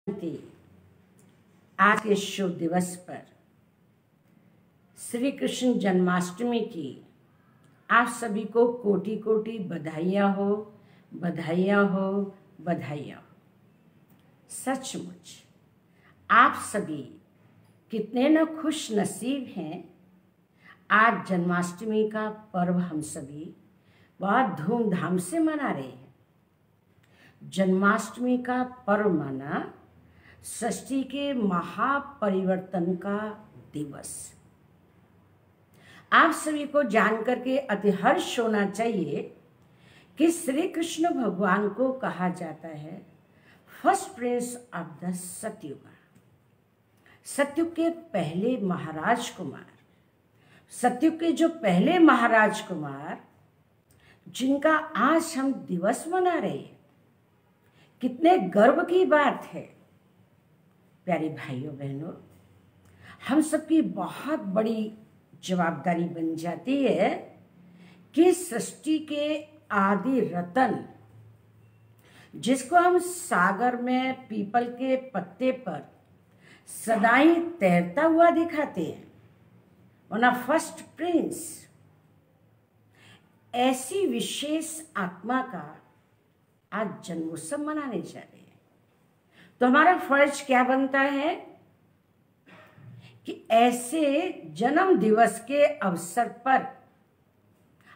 आज के शुभ दिवस पर श्री कृष्ण जन्माष्टमी की आप सभी को कोटि कोटि बधाइयाँ हो, बधाइयाँ हो, बधाइयाँ हो। सचमुच आप सभी कितने न खुश नसीब हैं। आज जन्माष्टमी का पर्व हम सभी बहुत धूमधाम से मना रहे हैं। जन्माष्टमी का पर्व माना सृष्टि के महापरिवर्तन का दिवस। आप सभी को जानकर के अति हर्ष होना चाहिए कि श्री कृष्ण भगवान को कहा जाता है फर्स्ट प्रिंस ऑफ द सतयुग। सतयुग के पहले महाराज कुमार, सतयुग के जो पहले महाराज कुमार जिनका आज हम दिवस मना रहे हैं, कितने गर्व की बात है। प्यारे भाइयों बहनों, हम सबकी बहुत बड़ी जवाबदारी बन जाती है कि सृष्टि के आदि रतन, जिसको हम सागर में पीपल के पत्ते पर सदाई तैरता हुआ दिखाते हैं, वरना फर्स्ट प्रिंस, ऐसी विशेष आत्मा का आज जन्मोत्सव मनाने जा रहे हैं। तो हमारा फर्ज क्या बनता है कि ऐसे जन्म दिवस के अवसर पर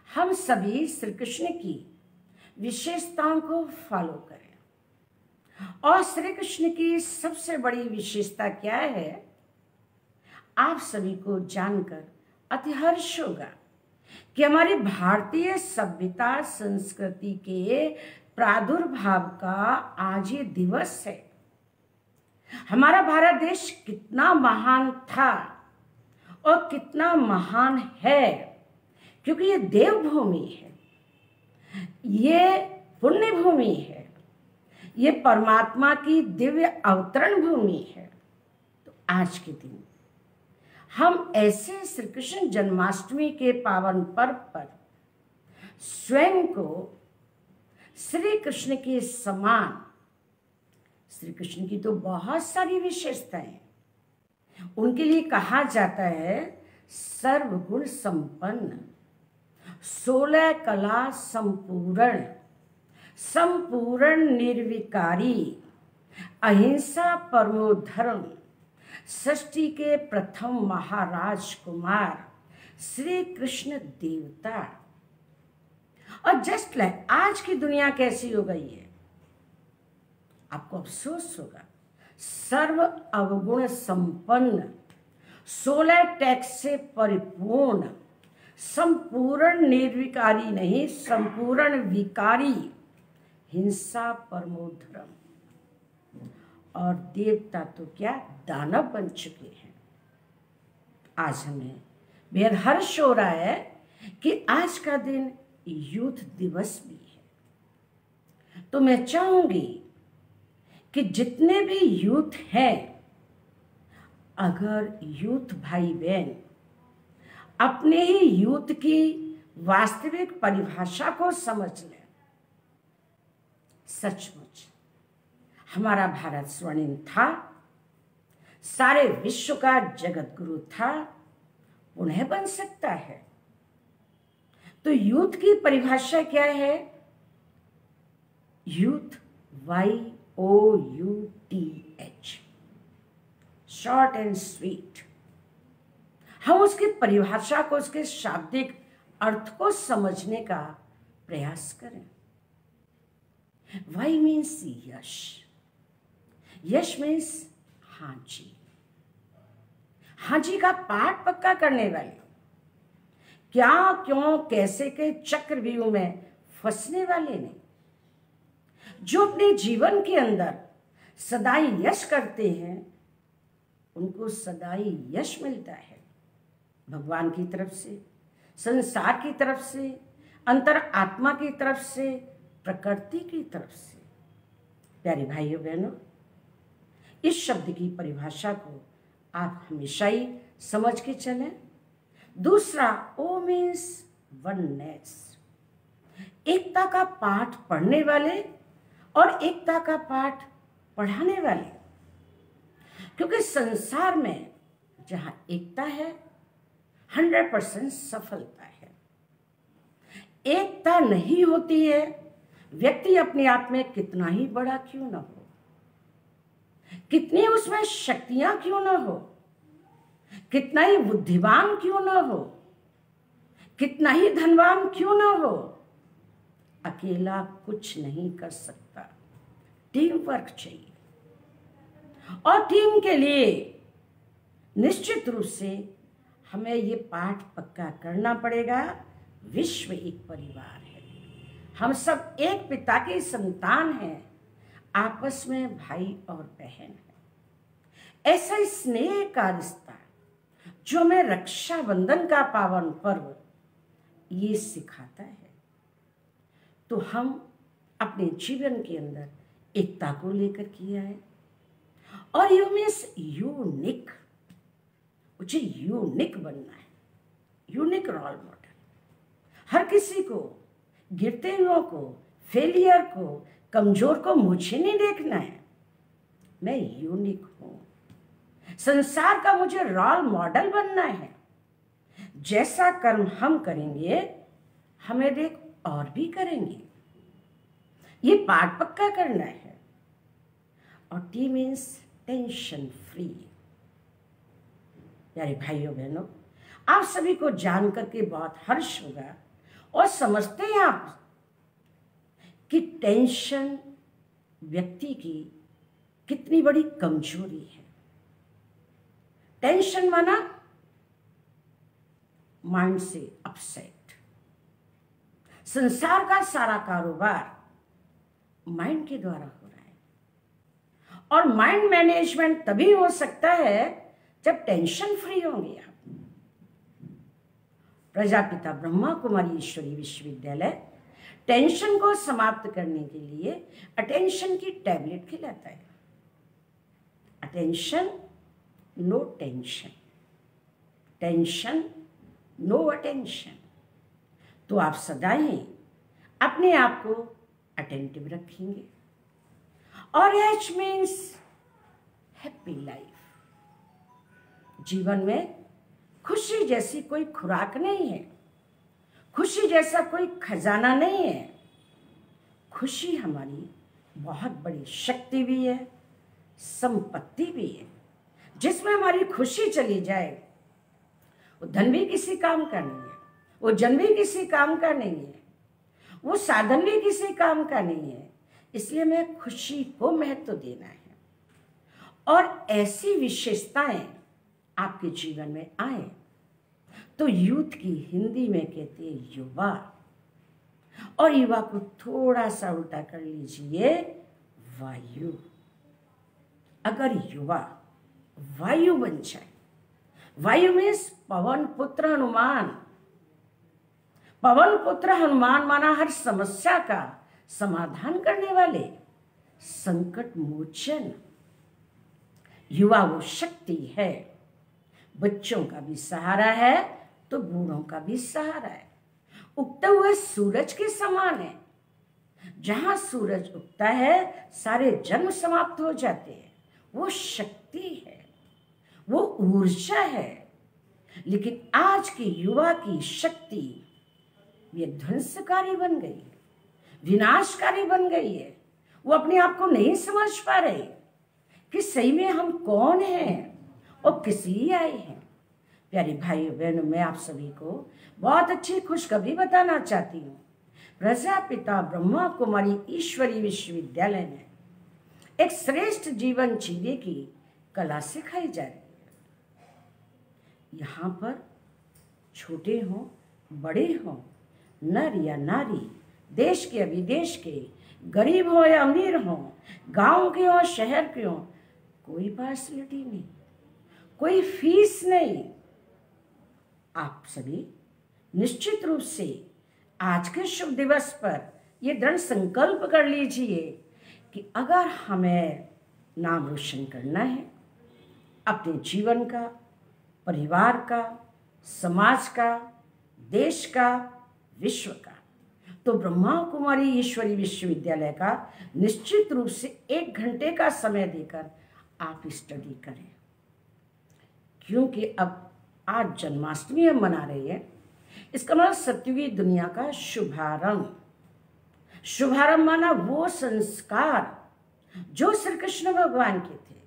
हम सभी श्री कृष्ण की विशेषताओं को फॉलो करें। और श्री कृष्ण की सबसे बड़ी विशेषता क्या है, आप सभी को जानकर अति हर्ष होगा कि हमारी भारतीय सभ्यता संस्कृति के प्रादुर्भाव का आज ये दिवस है। हमारा भारत देश कितना महान था और कितना महान है, क्योंकि ये देवभूमि है, ये पुण्य भूमि है, ये परमात्मा की दिव्य अवतरण भूमि है। तो आज के दिन हम ऐसे श्री कृष्ण जन्माष्टमी के पावन पर्व पर स्वयं को श्री कृष्ण के समान, श्री कृष्ण की तो बहुत सारी विशेषताएं, उनके लिए कहा जाता है सर्वगुण संपन्न, 16 कला संपूर्ण, संपूर्ण निर्विकारी, अहिंसा परमो धर्म, सृष्टि के प्रथम महाराज कुमार श्री कृष्ण देवता। और जस्ट लाइक आज की दुनिया कैसी हो गई है, आपको अफसोस होगा, सर्व अवगुण संपन्न, 16 टैक्स से परिपूर्ण, संपूर्ण निर्विकारी नहीं, संपूर्ण विकारी, हिंसा परमो धर्म। और देवता तो क्या दानव बन चुके हैं। आज हमें बेहद हर्ष हो रहा है कि आज का दिन यूथ दिवस भी है। तो मैं चाहूंगी कि जितने भी यूथ हैं, अगर यूथ भाई बहन अपने ही यूथ की वास्तविक परिभाषा को समझ लें, सचमुच हमारा भारत स्वर्णिम था, सारे विश्व का जगत गुरु था, पुनः बन सकता है। तो यूथ की परिभाषा क्या है? Youth, YOUTH, short and sweet. हम उसकी परिभाषा को, उसके शाब्दिक अर्थ को समझने का प्रयास करें। Y मीन्स यश, यश मीन्स हाजी, हाजी का पाठ पक्का करने वाले, क्या क्यों कैसे के चक्रव्यूह में फंसने वाले नहीं, जो अपने जीवन के अंदर सदाई यश करते हैं, उनको सदाई यश मिलता है, भगवान की तरफ से, संसार की तरफ से, अंतर आत्मा की तरफ से, प्रकृति की तरफ से। प्यारे भाइयों बहनों, इस शब्द की परिभाषा को आप हमेशा ही समझ के चलें। दूसरा, ओ मीन्स वननेस, एकता का पाठ पढ़ने वाले और एकता का पाठ पढ़ाने वाले। क्योंकि संसार में जहां एकता है 100% सफलता है। एकता नहीं होती है, व्यक्ति अपने आप में कितना ही बड़ा क्यों ना हो, कितनी उसमें शक्तियां क्यों ना हो, कितना ही बुद्धिमान क्यों ना हो, कितना ही धनवान क्यों ना हो, अकेला कुछ नहीं कर सकता। टीम वर्क चाहिए, और टीम के लिए निश्चित रूप से हमें ये पाठ पक्का करना पड़ेगा। विश्व एक परिवार है, हम सब एक पिता की संतान हैं, आपस में भाई और बहन है। ऐसा स्नेह का रिश्ता जो हमें रक्षाबंधन का पावन पर्व ये सिखाता है, तो हम अपने जीवन के अंदर एकता को लेकर किया है। और यू मीन्स यूनिक, मुझे यूनिक बनना है, यूनिक रोल मॉडल। हर किसी को, गिरते हुए को, फेलियर को, कमजोर को मुझे नहीं देखना है, मैं यूनिक हूं। संसार का मुझे रोल मॉडल बनना है। जैसा कर्म हम करेंगे हमें देख और भी करेंगे, ये पाठ पक्का करना है। और टी मीन्स टेंशन फ्री। प्यारे भाइयों बहनों, आप सभी को जानकर के बहुत हर्ष होगा और समझते हैं आप कि टेंशन व्यक्ति की कितनी बड़ी कमजोरी है। टेंशन माना माइंड से अपसेट। संसार का सारा कारोबार माइंड के द्वारा हो रहा है, और माइंड मैनेजमेंट तभी हो सकता है जब टेंशन फ्री होंगे आप। प्रजापिता ब्रह्मा कुमारी ईश्वरी विश्वविद्यालय टेंशन को समाप्त करने के लिए अटेंशन की टैबलेट खिलाता है। Attention no tension, tension no attention. तो आप सदा ही अपने आप को अटेंटिव रखेंगे। और एच मीन्स हैप्पी लाइफ। जीवन में खुशी जैसी कोई खुराक नहीं है, खुशी जैसा कोई खजाना नहीं है। खुशी हमारी बहुत बड़ी शक्ति भी है, संपत्ति भी है। जिसमें हमारी खुशी चली जाए वो धन भी किसी काम का नहीं है, वो जन भी किसी काम का नहीं है, वो साधन भी किसी काम का नहीं है। इसलिए हमें खुशी को महत्व देना है। और ऐसी विशेषताएं आपके जीवन में आए तो यूथ की हिंदी में कहते हैं युवा। और युवा को थोड़ा सा उल्टा कर लीजिए, वायु। अगर युवा वायु बन जाए, वायु में पवन पुत्र हनुमान। पवन पुत्र हनुमान माना हर समस्या का समाधान करने वाले, संकट मोचन। युवा वो शक्ति है, बच्चों का भी सहारा है तो बूढ़ों का भी सहारा है। उगते हुए सूरज के समान है। जहां सूरज उगता है सारे जन्म समाप्त हो जाते हैं। वो शक्ति है, वो ऊर्जा है। लेकिन आज के युवा की शक्ति ये ध्वंसकारी बन गई है, विनाशकारी बन गई है। वो अपने आप को नहीं समझ पा रहे कि सही में हम कौन हैं और किस लिए आए हैं। प्यारे भाइयों बहनों, मैं आप सभी को बहुत अच्छी खुशखबरी बताना चाहती हूँ। प्रजापिता ब्रह्मा कुमारी ईश्वरी विश्वविद्यालय में एक श्रेष्ठ जीवन जीने की कला सिखाई जा रही है। यहाँ पर छोटे हों बड़े हों, नर या नारी, देश के या विदेश के, गरीब हो या अमीर हो, गांव के हो शहर के हो, कोई पार्शलिटी नहीं, कोई फीस नहीं। आप सभी निश्चित रूप से आज के शुभ दिवस पर यह दृढ़ संकल्प कर लीजिए कि अगर हमें नाम रोशन करना है अपने जीवन का, परिवार का, समाज का, देश का, विश्व का, तो ब्रह्मा कुमारी ईश्वरी विश्वविद्यालय का निश्चित रूप से 1 घंटे का समय देकर आप स्टडी करें, क्योंकि अब आज जन्माष्टमी हम मना रहे हैं। इसका मतलब सत्युगी दुनिया का शुभारंभ। शुभारंभ माना वो संस्कार जो श्री कृष्ण भगवान के थे।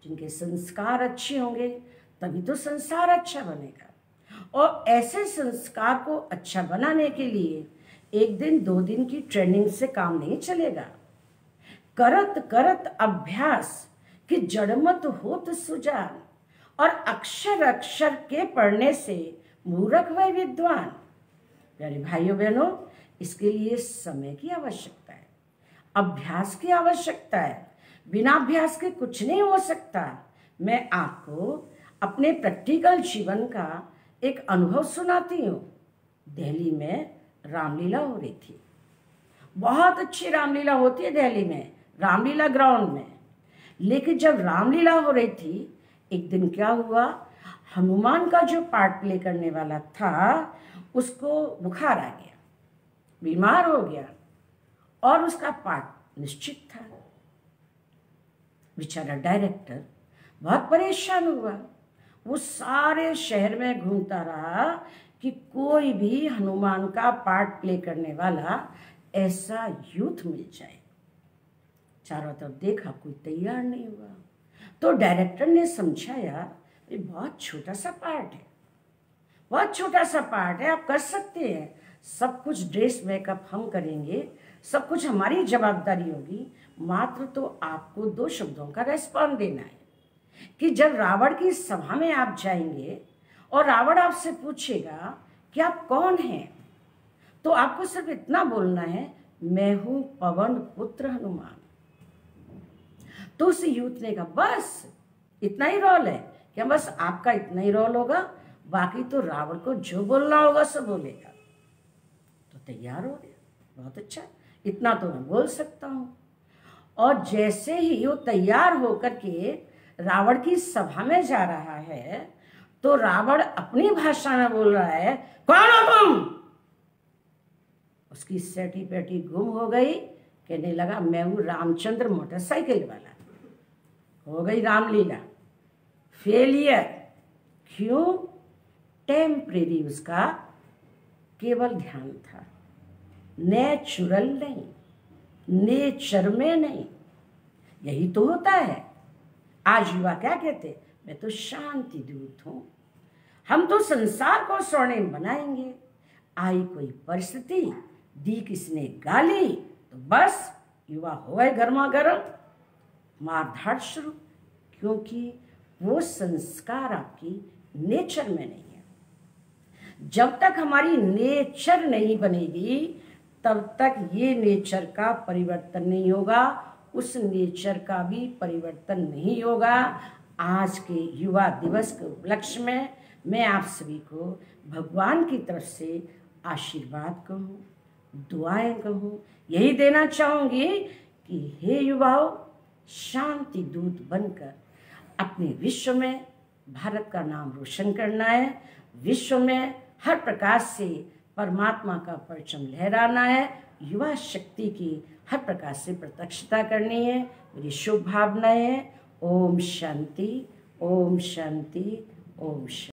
जिनके संस्कार अच्छे होंगे तभी तो संसार अच्छा बनेगा। और ऐसे संस्कार को अच्छा बनाने के लिए 1 दिन 2 दिन की ट्रेनिंग से काम नहीं चलेगा। करत करत अभ्यास कि जड़मत होत सुजान, और अक्षर अक्षर के पढ़ने से मूर्ख व विद्वान। प्यारे भाइयों बहनों, इसके लिए समय की आवश्यकता है, अभ्यास की आवश्यकता है। बिना अभ्यास के कुछ नहीं हो सकता। मैं आपको अपने प्रैक्टिकल जीवन का एक अनुभव सुनाती हूँ। दिल्ली में रामलीला हो रही थी। बहुत अच्छी रामलीला होती है दिल्ली में, रामलीला ग्राउंड में। लेकिन जब रामलीला हो रही थी, एक दिन क्या हुआ, हनुमान का जो पार्ट प्ले करने वाला था उसको बुखार आ गया, बीमार हो गया, और उसका पार्ट निश्चित था। बेचारा डायरेक्टर बहुत परेशान हुआ। वो सारे शहर में घूमता रहा कि कोई भी हनुमान का पार्ट प्ले करने वाला ऐसा यूथ मिल जाए। चारों तरफ देखा, कोई तैयार नहीं हुआ। तो डायरेक्टर ने समझाया, ये बहुत छोटा सा पार्ट है, बहुत छोटा सा पार्ट है, आप कर सकते हैं। सब कुछ ड्रेस मेकअप हम करेंगे, सब कुछ हमारी जवाबदारी होगी। मात्र तो आपको 2 शब्दों का रेस्पॉन्स देना है कि जब रावण की सभा में आप जाएंगे और रावण आपसे पूछेगा कि आप कौन हैं, तो आपको सिर्फ इतना बोलना है, मैं हूं पवन पुत्र हनुमान। तो उस यूथ ने कहा, बस इतना ही रोल है क्या? बस आपका इतना ही रोल होगा, बाकी तो रावण को जो बोलना होगा सब बोलेगा। तो तैयार हो गया, बहुत अच्छा, इतना तो मैं बोल सकता हूँ। और जैसे ही वो तैयार होकर के रावण की सभा में जा रहा है, तो रावण अपनी भाषा में बोल रहा है, कौन हो तुम? उसकी सेटी पेटी गुम हो गई। कहने लगा, मैं हूं रामचंद्र मोटरसाइकिल वाला। हो गई रामलीला फेलियर। क्यों? टेम्परेरी उसका केवल ध्यान था, नेचुरल नहीं, नेचर में नहीं। यही तो होता है। आज युवा क्या कहते, मैं तो शांति दूत हूं, हम तो संसार को स्वर्णिम बनाएंगे। आई कोई परिस्थिति, दी किसने गाली, तो बस युवा हो गए गर्मा गर्म, मारधाड़ शुरू। क्योंकि वो संस्कार आपकी नेचर में नहीं है। जब तक हमारी नेचर नहीं बनेगी, तब तक ये नेचर का परिवर्तन नहीं होगा, उस नेचर का भी परिवर्तन नहीं होगा। आज के युवा दिवस के उपलक्ष्य में मैं आप सभी को भगवान की तरफ से आशीर्वाद कहूँ, दुआएं कहूँ, यही देना चाहूँगी कि हे युवाओं, शांति दूत बनकर अपने विश्व में भारत का नाम रोशन करना है। विश्व में हर प्रकार से परमात्मा का परचम लहराना है। युवा शक्ति की हर प्रकार से प्रत्यक्षता करनी है। मेरी शुभ भावनाएं हैं। ओम शांति, ओम शांति, ओम शांति।